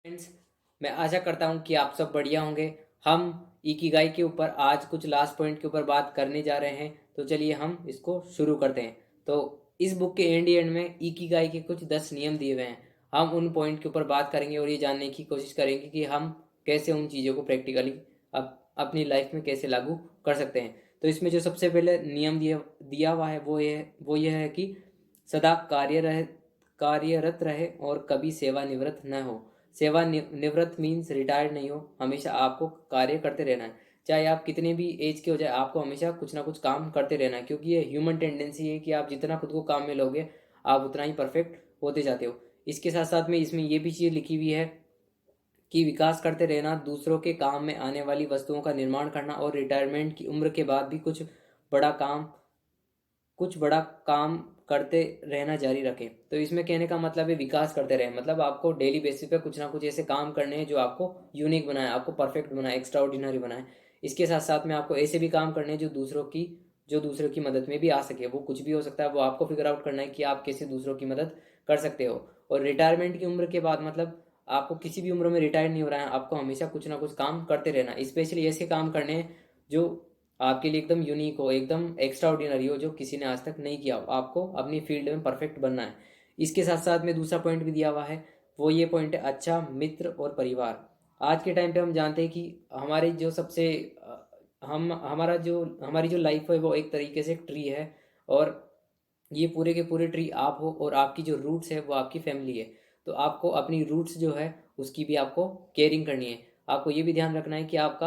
Friends, मैं आशा करता हूँ कि आप सब बढ़िया होंगे। हम इकिगाई के ऊपर आज कुछ लास्ट पॉइंट के ऊपर बात करने जा रहे हैं, तो चलिए हम इसको शुरू करते हैं। तो इस बुक के एंड में इकिगाई के कुछ 10 नियम दिए हुए हैं। हम उन पॉइंट के ऊपर बात करेंगे और ये जानने की कोशिश करेंगे कि हम कैसे उन चीज़ों को प्रैक्टिकली अपनी लाइफ में कैसे लागू कर सकते हैं। तो इसमें जो सबसे पहले नियम दिया हुआ है वो यह है कि सदा कार्यरत रहे और कभी सेवानिवृत्त न हो। सेवानिवृत्त मीन्स रिटायर्ड नहीं हो, हमेशा आपको कार्य करते रहना है। चाहे आप कितने भी एज के हो जाए, आपको हमेशा कुछ ना कुछ काम करते रहना है, क्योंकि ये ह्यूमन टेंडेंसी है कि आप जितना खुद को काम में लोगे आप उतना ही परफेक्ट होते जाते हो। इसके साथ साथ में इसमें ये भी चीज़ लिखी हुई है कि विकास करते रहना, दूसरों के काम में आने वाली वस्तुओं का निर्माण करना और रिटायरमेंट की उम्र के बाद भी बड़ा काम कुछ बड़ा काम करते रहना जारी रखें। तो इसमें कहने का मतलब है विकास करते रहें, मतलब आपको डेली बेसिस पे कुछ ना कुछ ऐसे काम करने हैं जो आपको यूनिक बनाए, आपको परफेक्ट बनाए, एक्स्ट्रा ऑर्डिनरी बनाए। इसके साथ साथ में आपको ऐसे भी काम करने हैं जो दूसरों की मदद में भी आ सके। वो कुछ भी हो सकता है, वो आपको फिगर आउट करना है कि आप कैसे दूसरों की मदद कर सकते हो। और रिटायरमेंट की उम्र के बाद मतलब आपको किसी भी उम्र में रिटायर नहीं हो रहा है, आपको हमेशा कुछ ना कुछ काम करते रहना, स्पेशली ऐसे काम करने हैं जो आपके लिए एकदम यूनिक हो, एकदम एक्स्ट्रा ऑर्डिनरी हो, जो किसी ने आज तक नहीं किया हो। आपको अपनी फील्ड में परफेक्ट बनना है। इसके साथ साथ में दूसरा पॉइंट भी दिया हुआ है, वो ये पॉइंट है अच्छा मित्र और परिवार। आज के टाइम पे हम जानते हैं कि हमारी जो सबसे हम हमारी जो लाइफ है वो एक तरीके से एक ट्री है, और ये पूरे के पूरे ट्री आप हो, और आपकी जो रूट्स है वो आपकी फैमिली है। तो आपको अपनी रूट्स जो है उसकी भी आपको केयरिंग करनी है। आपको ये भी ध्यान रखना है कि आप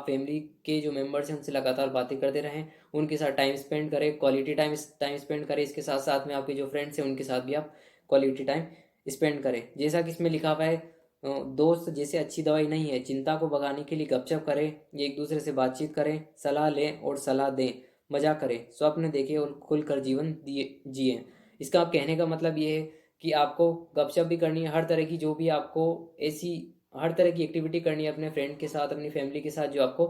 फैमिली के जो मेंबर्स हैं उनसे लगातार बातें करते रहें, उनके साथ टाइम स्पेंड करें, क्वालिटी टाइम टाइम स्पेंड करें। इसके साथ साथ में आपके जो फ्रेंड्स हैं उनके साथ भी आप क्वालिटी टाइम स्पेंड करें। जैसा कि इसमें लिखा हुआ है, दोस्त जैसे अच्छी दवाई नहीं है, चिंता को भगाने के लिए गपशप करें, एक दूसरे से बातचीत करें, सलाह लें और सलाह दें, मजा करें, स्वप्न देखें और खुलकर जीवन दिए जिए। इसका आप कहने का मतलब ये है कि आपको गपशप भी करनी है, हर तरह की जो भी आपको ऐसी हर तरह की एक्टिविटी करनी है अपने फ्रेंड के साथ, अपनी फैमिली के साथ, जो आपको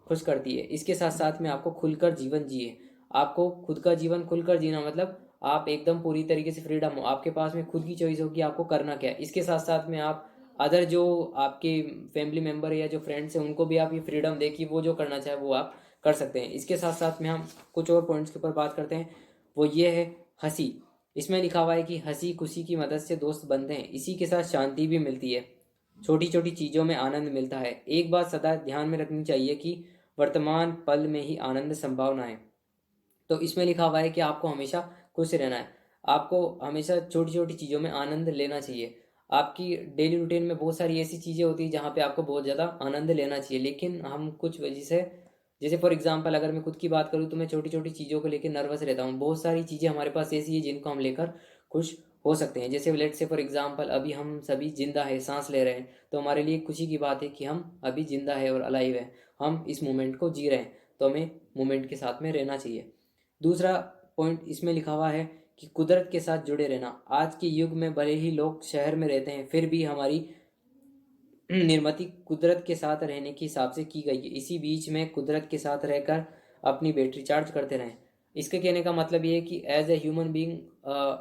खुश करती है। इसके साथ साथ में आपको खुलकर जीवन जिए। आपको खुद का जीवन खुलकर जीना मतलब आप एकदम पूरी तरीके से फ्रीडम हो, आपके पास में खुद की चॉइस हो कि आपको करना क्या है। इसके साथ साथ में आप अदर जो आपके फैमिली मेम्बर है या जो फ्रेंड्स हैं उनको भी आप ये फ्रीडम दे कि वो जो करना चाहे वो आप कर सकते हैं। इसके साथ साथ में हम कुछ और पॉइंट्स के ऊपर बात करते हैं, वो ये है हंसी। इसमें लिखा हुआ है कि हंसी खुशी की मदद से दोस्त बनते हैं, इसी के साथ शांति भी मिलती है, छोटी छोटी चीज़ों में आनंद मिलता है। एक बात सदा ध्यान में रखनी चाहिए कि वर्तमान पल में ही आनंद संभावना है। तो इसमें लिखा हुआ है कि आपको हमेशा खुश रहना है, आपको हमेशा छोटी छोटी चीज़ों में आनंद लेना चाहिए। आपकी डेली रूटीन में बहुत सारी ऐसी चीज़ें होती हैं जहाँ पे आपको बहुत ज़्यादा आनंद लेना चाहिए, लेकिन हम कुछ वजह से, जैसे फॉर एग्जांपल अगर मैं खुद की बात करूँ तो मैं छोटी छोटी चीज़ों को लेकर नर्वस रहता हूँ। बहुत सारी चीज़ें हमारे पास ऐसी है जिनको हम लेकर खुश हो सकते हैं। जैसे लेट से फॉर एग्जांपल अभी हम सभी जिंदा है, सांस ले रहे हैं, तो हमारे लिए खुशी की बात है कि हम अभी जिंदा है और अलाइव है, हम इस मोमेंट को जी रहे हैं। तो हमें मोमेंट के साथ में रहना चाहिए। दूसरा पॉइंट इसमें लिखा हुआ है कि कुदरत के साथ जुड़े रहना। आज के युग में भले ही लोग शहर में रहते हैं, फिर भी हमारी निर्मिति कुदरत के साथ रहने के हिसाब से की गई है। इसी बीच में कुदरत के साथ रहकर अपनी बैटरी चार्ज करते रहें। इसके कहने का मतलब ये है कि एज ए ह्यूमन बीइंग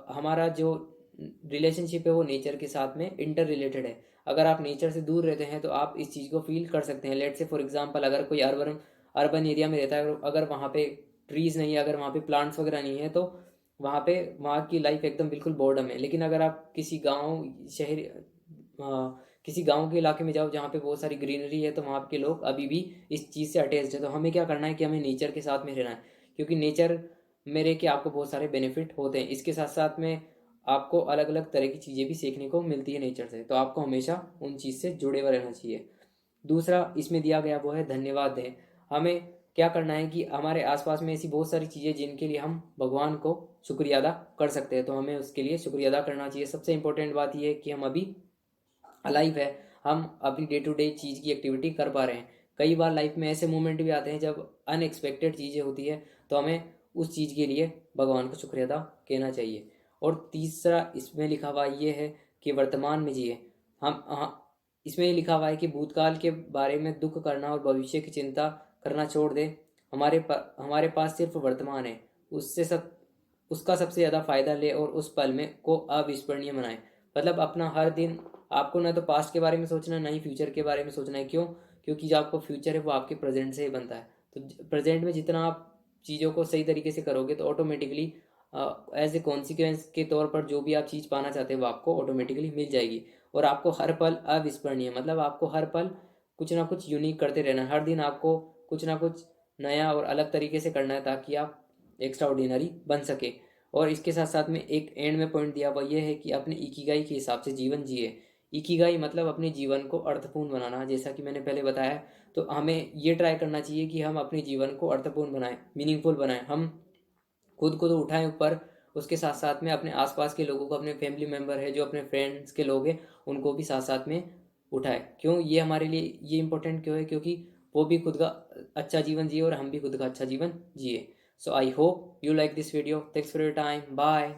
हमारा जो रिलेशनशिप है वो नेचर के साथ में इंटर रिलेटेड है। अगर आप नेचर से दूर रहते हैं तो आप इस चीज़ को फील कर सकते हैं। लेट से फॉर एग्जांपल अगर कोई अर्बन अर्बन एरिया में रहता है, अगर वहाँ पे ट्रीज़ नहीं है, अगर वहाँ पे प्लांट्स वगैरह नहीं है, तो वहाँ की लाइफ एकदम बिल्कुल बोर्डम है। लेकिन अगर आप शहर किसी गांव के इलाके में जाओ जहाँ पे बहुत सारी ग्रीनरी है, तो वहाँ के लोग अभी भी इस चीज़ से अटैच्ड है। तो हमें क्या करना है कि हमें नेचर के साथ में रहना है, क्योंकि नेचर में रह के आपको बहुत सारे बेनिफिट होते हैं। इसके साथ साथ में आपको अलग अलग तरह की चीज़ें भी सीखने को मिलती है नेचर से, तो आपको हमेशा उन चीज़ से जुड़े हुए रहना चाहिए। दूसरा इसमें दिया गया वो है धन्यवाद दें। हमें क्या करना है कि हमारे आसपास में ऐसी बहुत सारी चीज़ें जिनके लिए हम भगवान को शुक्रिया अदा कर सकते हैं, तो हमें उसके लिए शुक्रिया अदा करना चाहिए। सबसे इंपॉर्टेंट बात यह है कि हम अभी अलाइव है, हम अपनी डे टू डे चीज़ की एक्टिविटी कर पा रहे हैं। कई बार लाइफ में ऐसे मोमेंट भी आते हैं जब अनएक्सपेक्टेड चीज़ें होती है, तो हमें उस चीज़ के लिए भगवान को शुक्रिया अदा कहना चाहिए। और तीसरा इसमें लिखा हुआ ये है कि वर्तमान में जिए। इसमें लिखा हुआ है कि भूतकाल के बारे में दुख करना और भविष्य की चिंता करना छोड़ दें। हमारे पास सिर्फ वर्तमान है, उससे सब उसका सबसे ज़्यादा फायदा ले और उस पल में को अविस्मरणीय बनाएं। मतलब अपना हर दिन आपको ना तो पास्ट के बारे में सोचना है, ना ही फ्यूचर के बारे में सोचना है। क्यों? क्योंकि जो आपको फ्यूचर है वो आपके प्रेजेंट से ही बनता है। तो प्रेजेंट में जितना आप चीज़ों को सही तरीके से करोगे तो ऑटोमेटिकली एज ए कॉन्सिक्वेंस के तौर पर जो भी आप चीज़ पाना चाहते हैं वो आपको ऑटोमेटिकली मिल जाएगी। और आपको हर पल अविस्मरणीय, मतलब आपको हर पल कुछ ना कुछ यूनिक करते रहना है। हर दिन आपको कुछ ना कुछ नया और अलग तरीके से करना है ताकि आप एक्स्ट्रा ऑर्डिनरी बन सके। और इसके साथ साथ में एक एंड में पॉइंट दिया हुआ ये है कि अपने इकिगाई के हिसाब से जीवन जिए। इकिगाई मतलब अपने जीवन को अर्थपूर्ण बनाना, जैसा कि मैंने पहले बताया। तो हमें ये ट्राई करना चाहिए कि हम अपने जीवन को अर्थपूर्ण बनाएं, मीनिंगफुल बनाएं। हम खुद को तो उठाएं ऊपर, उसके साथ साथ में अपने आसपास के लोगों को, अपने फैमिली मेम्बर है जो अपने फ्रेंड्स के लोग हैं, उनको भी साथ साथ में उठाएं। क्यों ये हमारे लिए ये इंपॉर्टेंट क्यों है? क्योंकि वो भी खुद का अच्छा जीवन जिए और हम भी खुद का अच्छा जीवन जिए। So I hope you like this video. Thanks for your time. Bye.